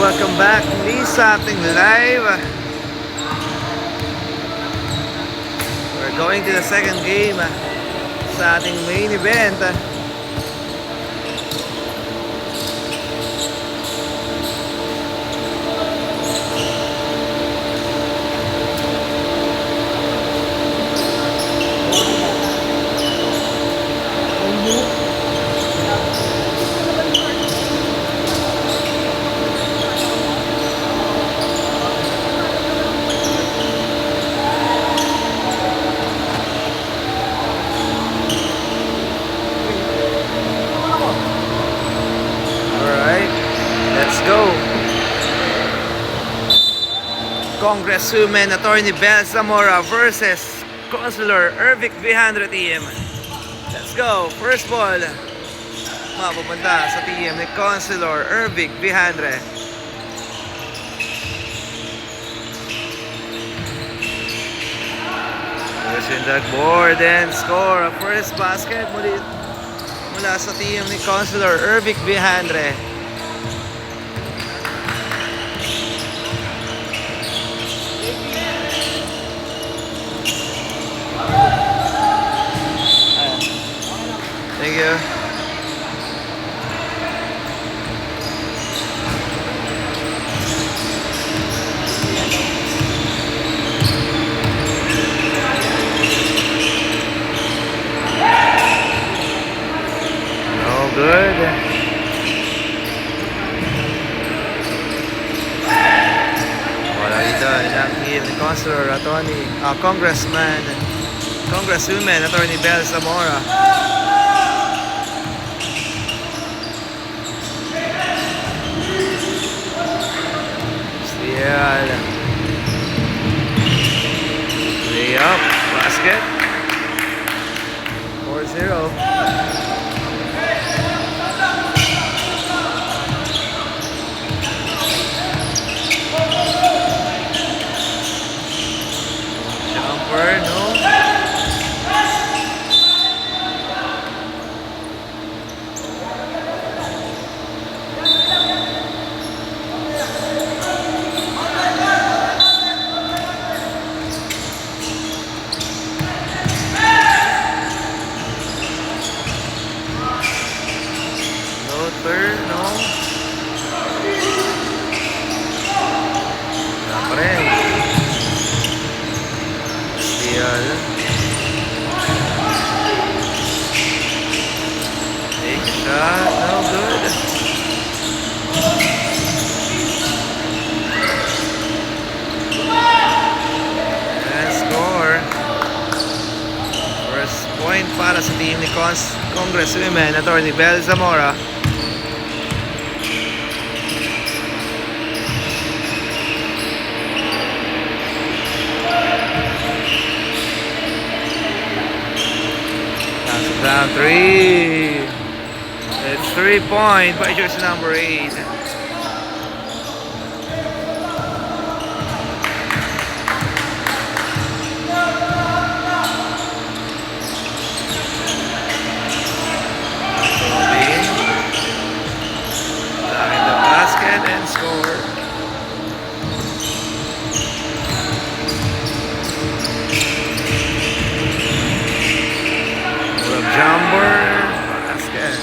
welcome back muli sa ating live. We're going to the second game sa ating main event. Congresswoman Attorney Belle Zamora versus Councilor Ervic Vijandre team. Let's go. First ball. Mapupunta sa team ni Councilor Ervic Vijandre. There's yung board and score. First basket mula sa team ni Councilor Ervic Vijandre. Thank you. No good. Wala dito ilang team ni Councilor Attorney, Congresswoman Attorney Belle Zamora. Lay up, basket. 4-0. Jumper, no. No. Wala pa rin. Steal. Take shot. No good. And score. First point para sa team ni Congresswoman Attorney Belle Zamora. Down 3. It's 3-point by jersey number 8. Attacking the basket and score. Jumper basket.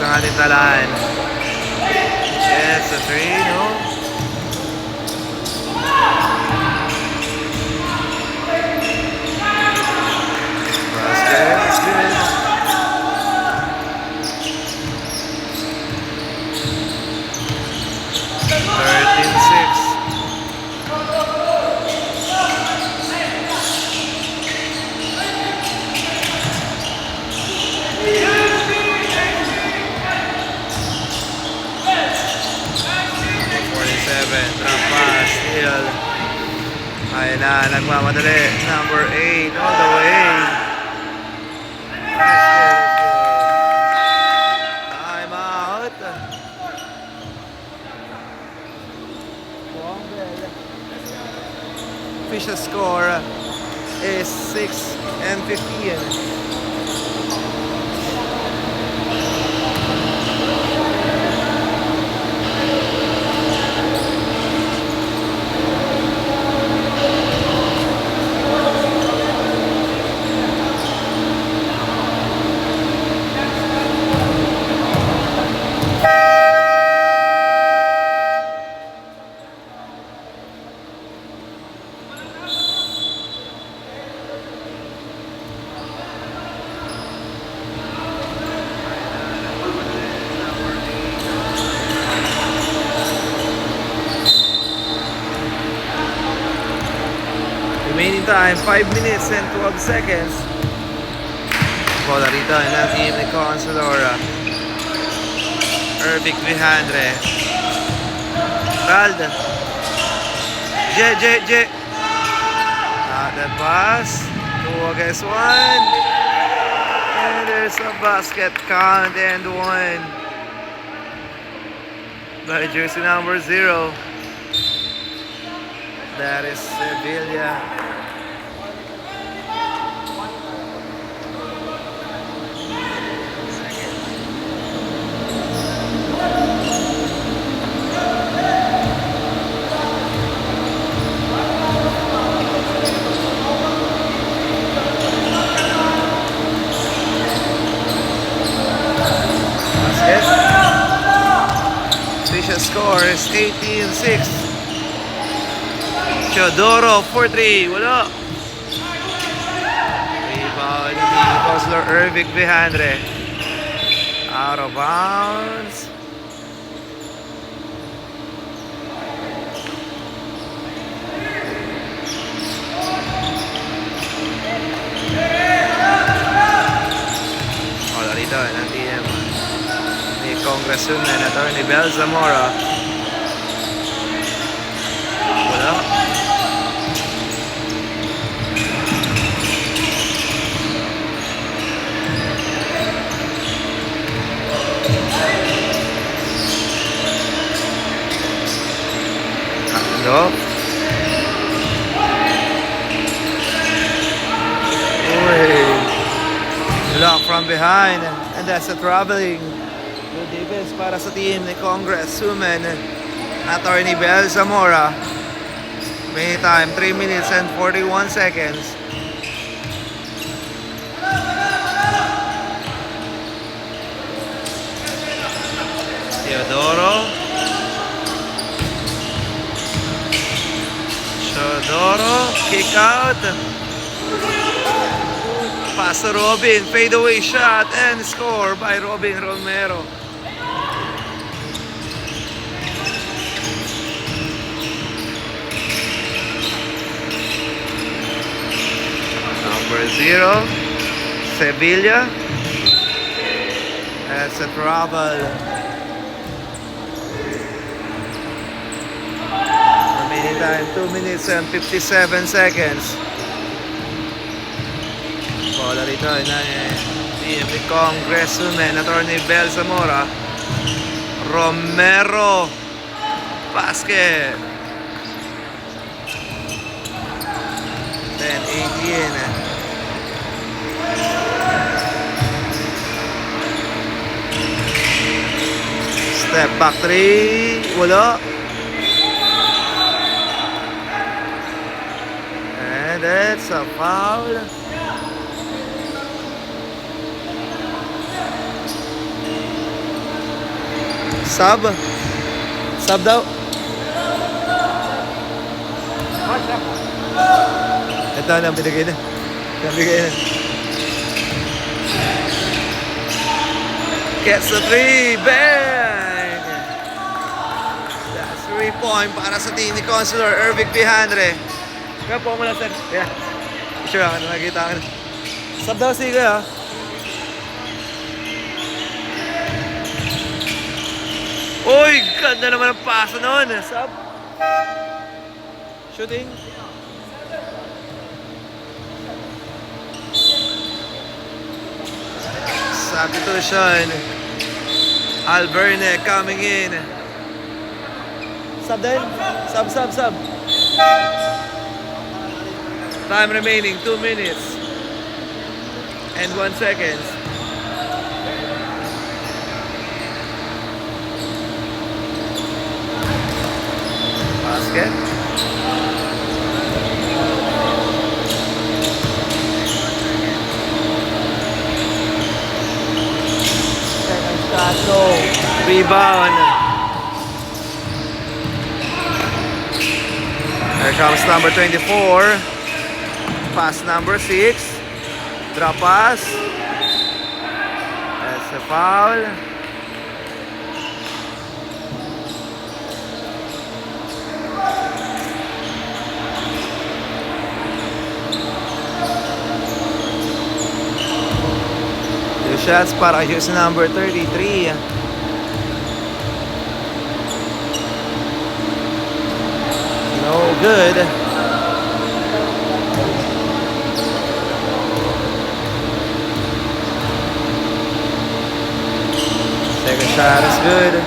ang ating talaan. Yes, a 3, no? Basket, it's good. 13-6. Drop pass, steal. Ayun na, nagmamadali. Number 8, all the way. Time out. Official score is 6-15. Remaining time, 5 minutes and 12 seconds. Bola rito ng team ni Consular. Ervic Vijandre. Ralda. J. Not that pass. 2 against 1. And there's a basket count and 1. By jersey number 0. That is Sevilla. Official score is 18-6. Teodoro, 4-3, wala. Rebound ni Consular Ervic Vijandre. Out of bounds. Wala rito ng team ni Congresswoman Attorney Bel Zamora. Wala. Go. Lock from behind, and that's a traveling. Good defense para sa team ni Congresswoman Attorney Bel Zamora. May time 3 minutes and 41 seconds. Teodoro, kick out. Pass to Robin, fadeaway shot, and score by Robin Romero. Number 0, Sevilla. That's a trouble. Remaining time 2 minutes and 57 seconds. Bola rito na team ni Congresswoman Attorney Bel Zamora. Romero, basket. 10-18. Step back 3, wala. And that's a foul. Sub? Sub daw? Ito na, binigay na. Nabigay na. Gets the 3, bang! That's 3-point para sa team ni Consular Ervic Vihandre. Kaya po mo lang, sir. Yeah. Sure ako, nakikita ka na. Sub daw sige, ha? Uy, ganda naman ang paso noon. Sub. Shooting. Substitution. Alberne coming in. Sub din. Sub. Time remaining 2 minutes and 1 second. Basket. Second shot, no. Rebound. Here comes number 24. Pass number 6. Drop pass. That's a foul. Two shots para use number 33. No good. Second shot is good.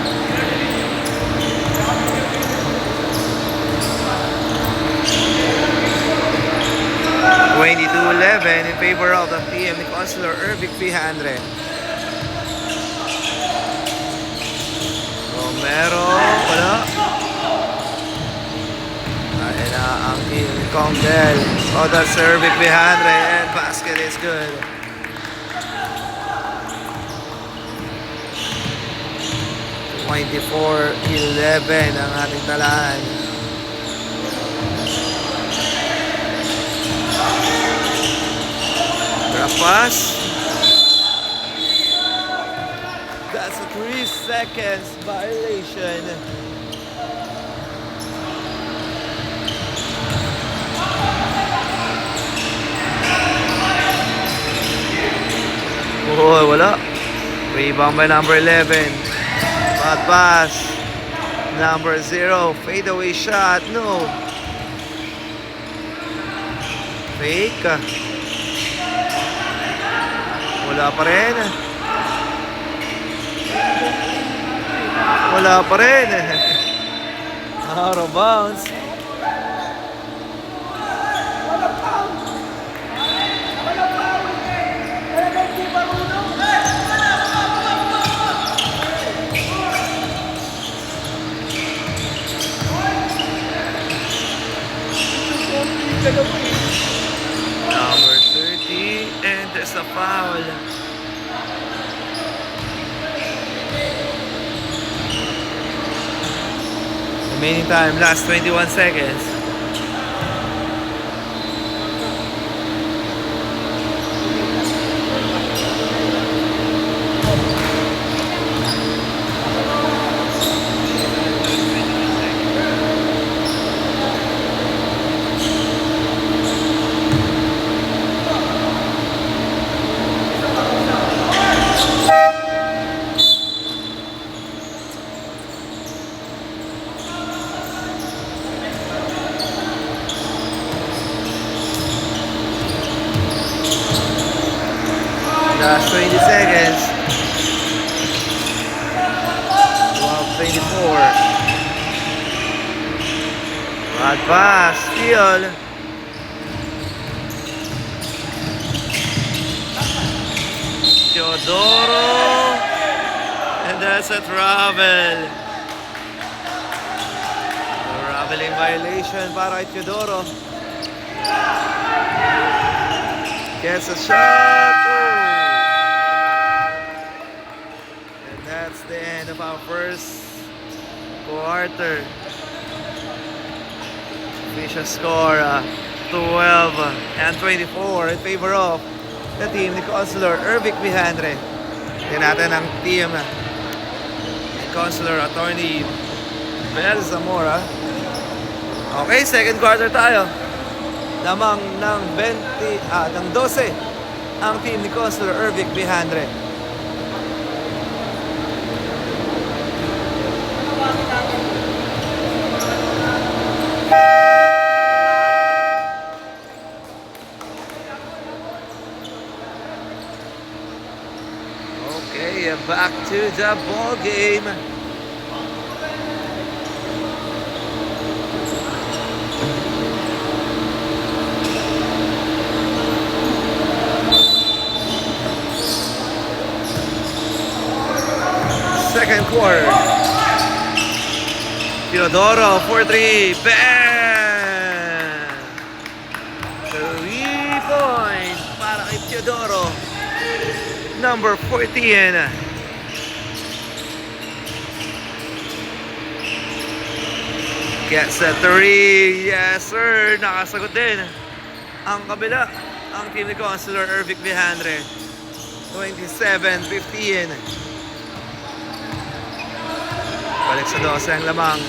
(22-11) in favor of the team ni Consular Ervic Vihandre. Romero, wala. Ayan na ang team ni Congdel. Oh, that's Ervic Vihandre, and basket is good. (24-11) ang ating talaan. Drop pass. That's a 3 seconds violation. Oh, wala. Rebound by number 11. Bad pass. Number 0. Fadeaway shot. No. Fake. Wala pa rin. Wala pa rin. Out of bounds. Number 30, and there's a foul. Remaining time, last 21 seconds. Last 20 seconds. 12:24. Bad pass. Steal. Teodoro. And that's a travel. Traveling violation para kay Teodoro. Gets a shot. that's the end of our first quarter. Official score 12 and 24 in favor of the team ni Consular Ervic Vijandre. Tingnan natin ang team ni Consular Attorney Bel Zamora. Okay, second quarter tayo. Lamang ng 12 ang team ni Consular Ervic Vijandre. Okay, back to the ball game. Second quarter. Teodoro for 3. Bam! 3 points para kay Teodoro. Number 14. Gets a 3. Yes, sir. Nakasagot din. Ang kabila, ang team ni Consular Ervic Vijandre. 27-15. Balik sa 12 ang lamang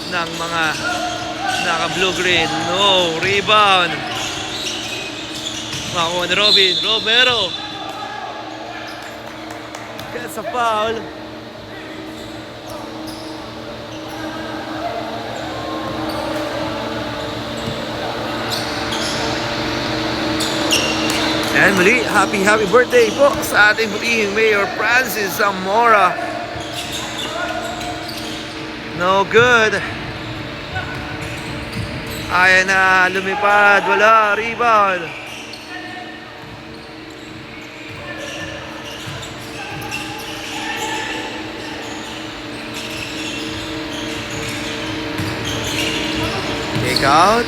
ng mga naka-blue-green. No, rebound. Makuha ni Robin Romero. Gets a foul. And muli, happy birthday po sa ating butihing Mayor Francis Zamora. No good. Ayan na, lumipad, wala, rebound. Take out.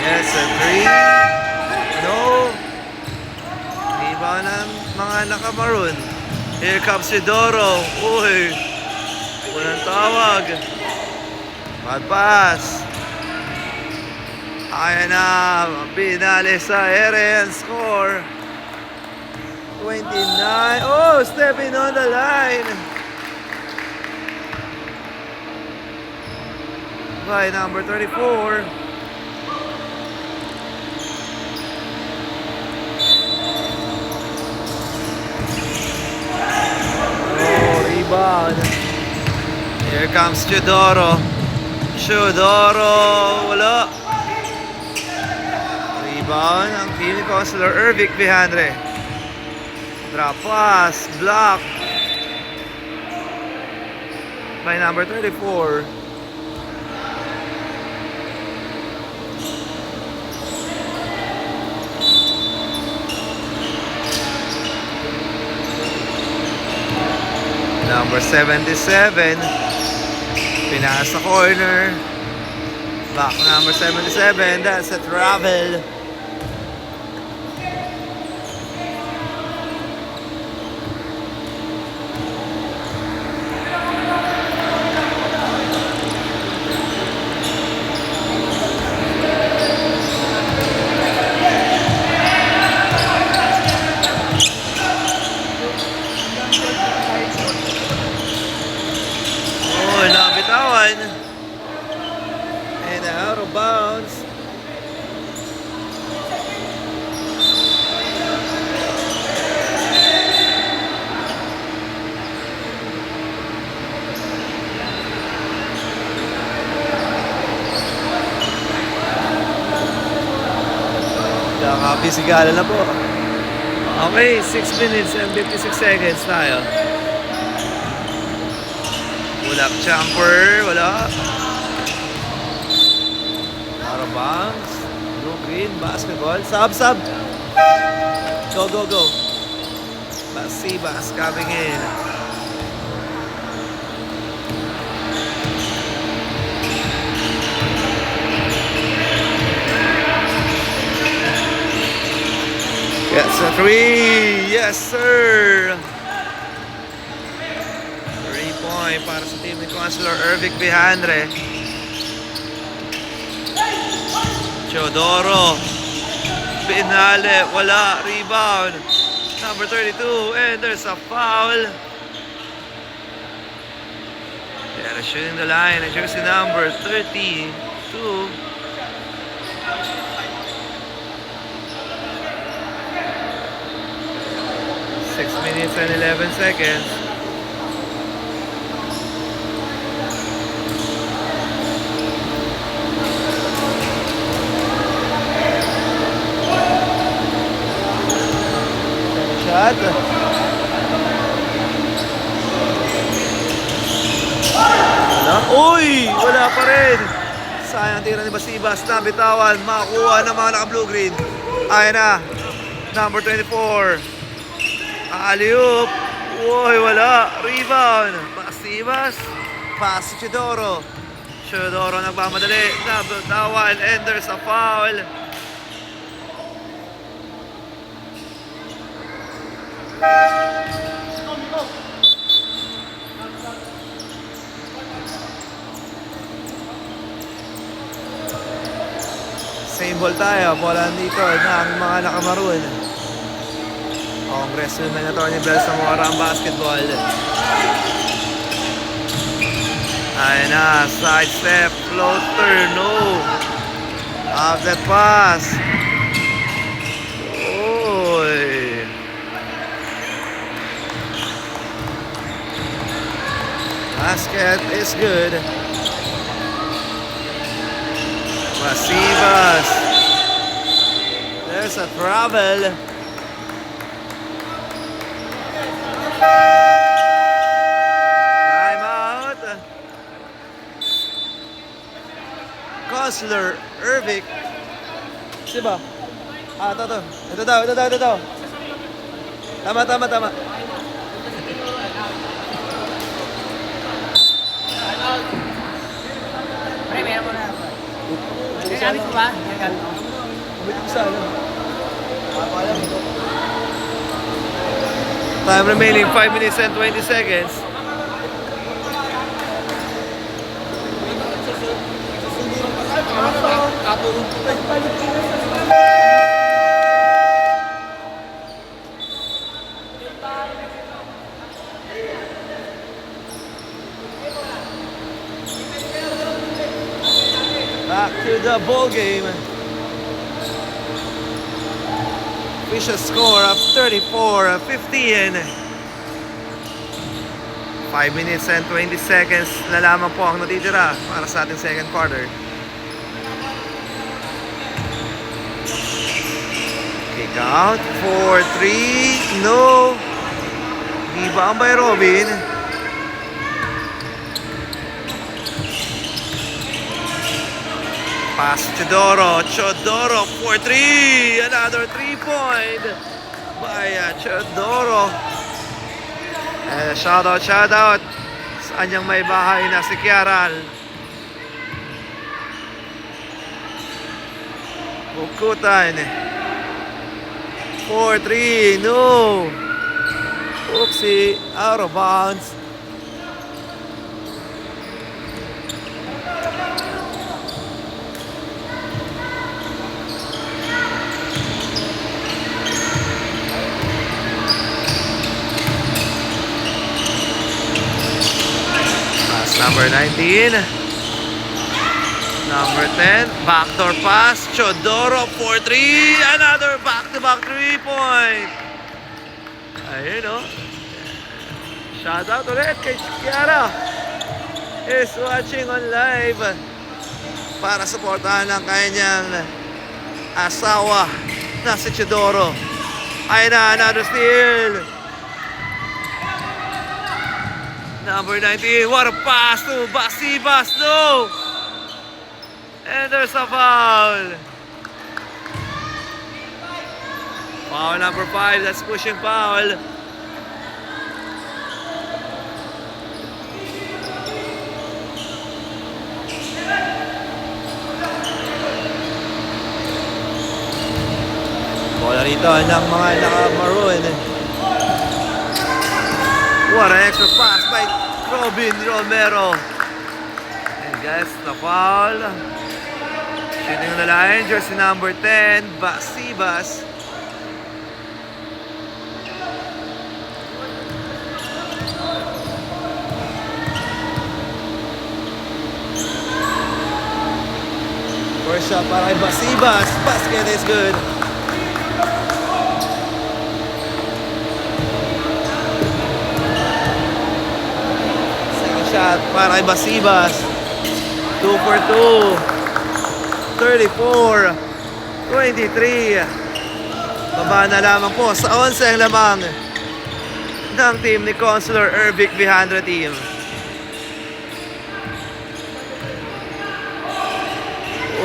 Yes, a 3. No. Rebound ng mga naka-maroon. Here comes Teodoro. Uy. Walang tawag. Bad pass. Ayan na. Pinali sa ere and score. 29. Oh, stepping on the line. By number 34. Rebound. Here comes Teodoro. Wala. Rebound ang team ni Consular Ervic Vijandre. Drop pass, block by number 34. Number 77. Pinas sa corner. Back number 77. That's a travel. And out of bounds. Kakapisigala na po. Okay, 6 minutes and 56 seconds tayo. Pull-up jumper, wala. Out of bounds. Blue green basketball. Sub. Go. Basibas coming in. Yes, a three. Yes, sir. 3-point para sa team ni Consular Ervic Vijandre. Teodoro. Binale. Wala. Rebound. Number 32. And there's a foul. Yeah, shooting the line. Jersey number 32. 6 minutes and 11 seconds. Shot. Uy! Wala pa rin. Sayang tira ni Basibas na bitawan. Makakuha ng mga naka-blue-green. Ayan na. Number 24. Alley-oop. Uy, wala. Rebound. Basibas. Pass si Chidoro. Chidoro nagmamadali. Nabitawan. And there's a foul. Same ball tayo. Bola dito ng mga nakamaroon. Congressman Atty. Bel Zamora ang basketball. Ayun na. Side step. Floater. No. Off that pass. Oy. Basket is good. Basibas. There's a travel. Time out. Consular Ervic. Diba? Ito. Ito daw. Tama. Pre, meron mo na. Nagamit mo ba? Nagamit mo. Time remaining 5 minutes and 20 seconds. Back to the ball game. Official score of 34-15. 5 minutes and 20 seconds na lamang po ang natitira para sa ating second quarter. Kick out for 3. No. Rebound by Robin. Pass Chodoro for 3. Another 3-point by Chodoro. Shout out sa kanyang may bahay na si Kiaral. Bukutan. 4-3. No. Oopsie. Out of bounds. Number 19. Number 10. Backdoor pass. Chodoro for 3. Another back-to-back 3-point. Ayun o. Shout out ulit kay Kiara. Is watching on live. Para supportahan ang kanyang asawa na si Chodoro. Ayun na. Another steal. Number 19, what a pass to Basibas, no! And there's a foul. Foul number 5, that's pushing foul. Bola rito ng mga naka-maroon. What an extra pass by Robin Romero. And gets the foul. Shooting on the line, jersey number 10, Basibas. First shot para kay Basibas. Basket is good. Second shot para kay Basibas. 2 for 2. 34, 23. Baba na lamang po sa 11 ang lamang ng team ni Consular Ervic Vihandra team.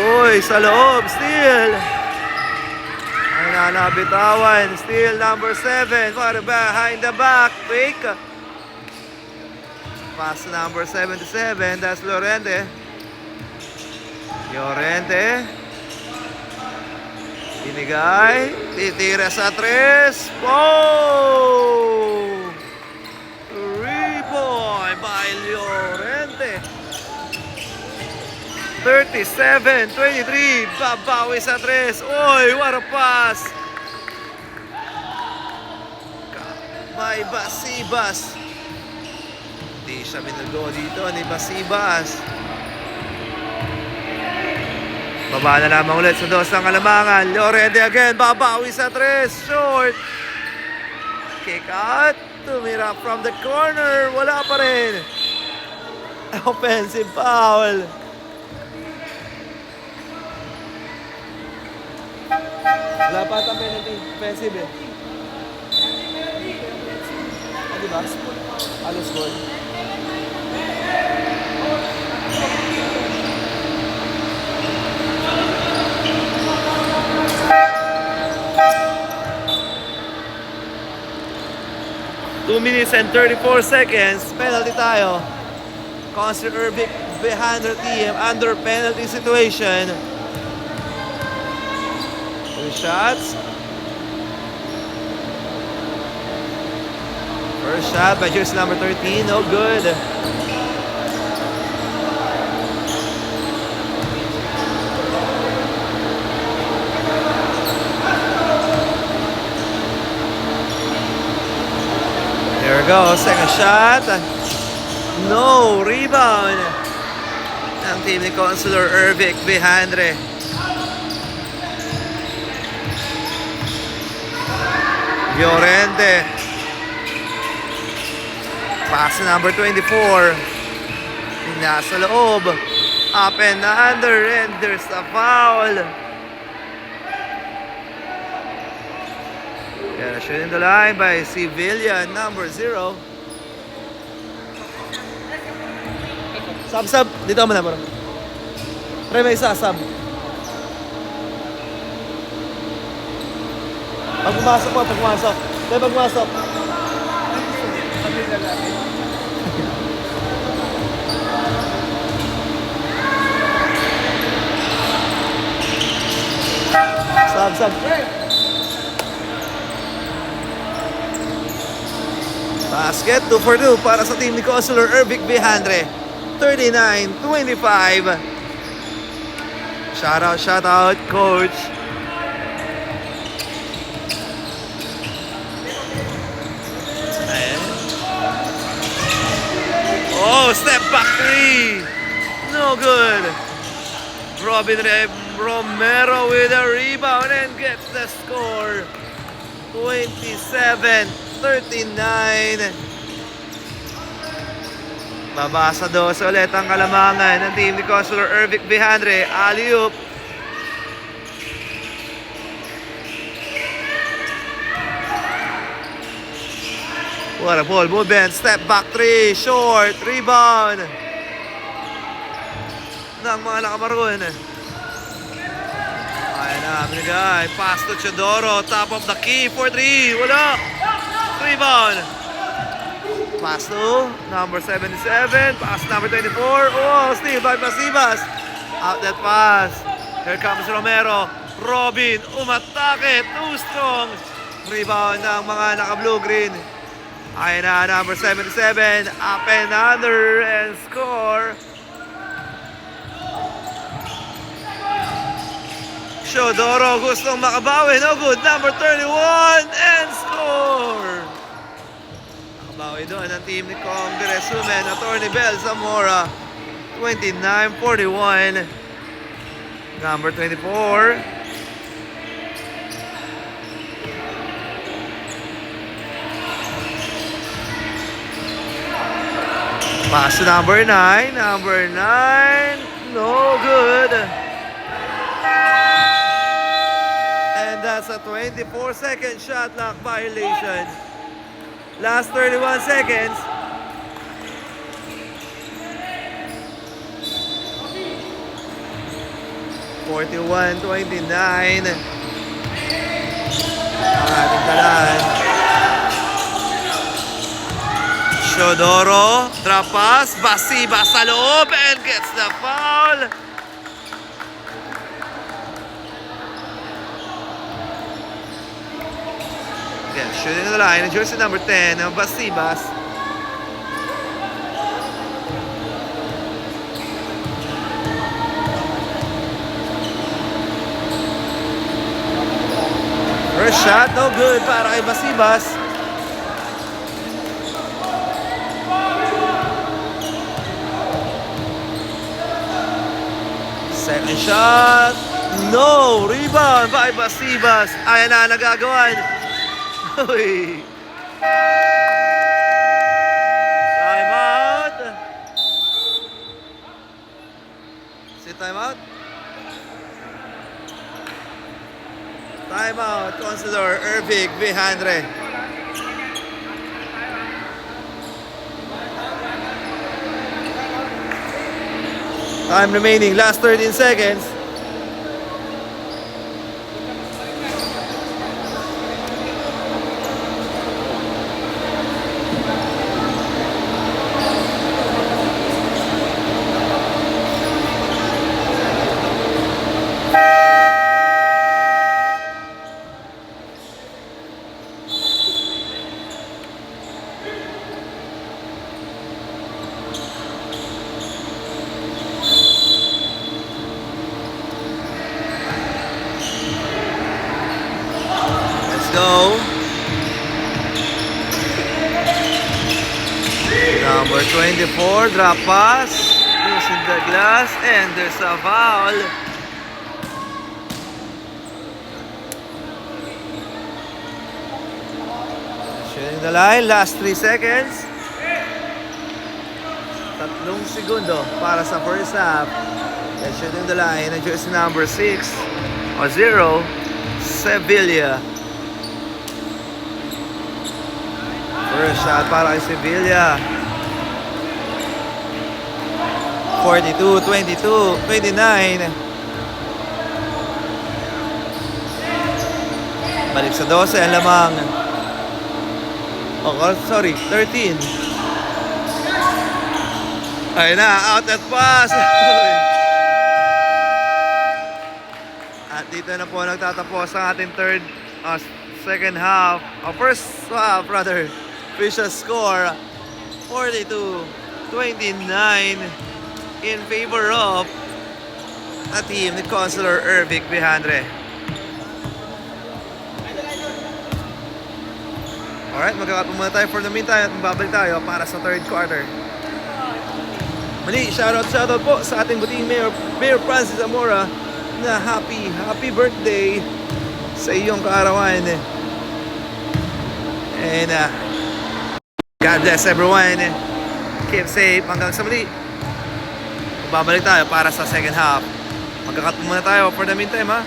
Uy, sa loob, steal. Ay nanabitawan, steal number 7 for behind the back, fake. Pass number 77, that's Llorente. Llorente. Binigay. Titira sa 3. Oh! 3-point by Llorente. 37-23. Babawi sa 3. Oy, what a pass. By Basibas. Hindi siya binugo dito ni Basibas. Baba na lamang ulit sa 2 ng kalamangan. Llorente again. Babawi sa 3. Short. Kick out. Tumira from the corner. Wala pa rin. Offensive foul. Wala pa ata penalty. Offensive eh. Diba? Alos goal. 2 minutes and 34 seconds. Penalty tayo. Consular Ervic Vihandra team under penalty situation. 2 shots. First shot by jersey number 13. No good. There we go, second shot. No, rebound ng team ni Consular Ervic Vihandra. Llorente. Pass number 24. Nasa loob. Up and under, and there's a foul. Yeah, shooting the line by Sevilla, number 0. Sub. Dito mo na, bro. Pre, may isa, sub. Pag pumasok po, pag pumasok. Pre, pag pumasok. Sub. Basket, 2 for 2 para sa team ni Consular Ervic Vihandra. 39-25. Shout out, coach. Ayan. Oh, step back 3. No good. Robin Romero with a rebound and gets the score. 27-39. Baba sa 2 ulit ang kalamangan ng team ni Consular Ervic Vihandra. Alley-oop. What a ball movement. Step back 3. Short. Rebound ng mga nakamaroon. Ayan na, binigay. Pass to Chodoro. Top of the key for 3. Wala. Rebound. Pass to number 77. Pass number 24. Oh, steal by Basibas. Out that pass. Here comes Romero. Robin, umatake, too strong. Rebound ng mga naka-blue-green. Ayan na, number 77, up and under and score. Shodoro gustong makabawi, no good, number 31 and score. Nakabawi doon ang team ni Congresswoman Attorney Bel Zamora. 29-41. Number 24. Pass to number 9. Number 9. No good. And that's a 24-second shot clock violation. Last 31 seconds. (41-29) ang ating talaan. Shodoro, drop pass, Basiba sa loob and gets the foul. Again, shooting in the line, jersey number 10, Basibas. First shot, no good para kay Basibas. Second shot, no! Rebound by Basibas. Ayan na, nagagawan. Uy. Time out. Is it time out? Time out, Consular Ervig Vihandre. Time remaining, last 13 seconds. Go. Number 24, drop pass, using the glass, and there's a foul. Shooting the line, last 3 seconds. 3 segundo para sa first half. And shooting the line, and jersey number 6 or 0, Sevilla. First shot para kay Sevilla. 42-22-29. Balik sa 12 ang lamang. Oh, sorry, 13. Ayun na, out at pass. At dito na po nagtatapos ang ating second half. First half, rather. Official score 42-29 in favor of a team ni Consular Ervig Vihandre. Alright, magkakapo muna tayo for the meantime at magbabalik tayo para sa third quarter. Mali, shoutout po sa ating buting Mayor Francis Zamora na happy birthday sa iyong kaarawan. And God bless everyone. Keep safe hanggang sa muli. Babalik tayo para sa second half. Magkakat muna tayo for the meantime, ha.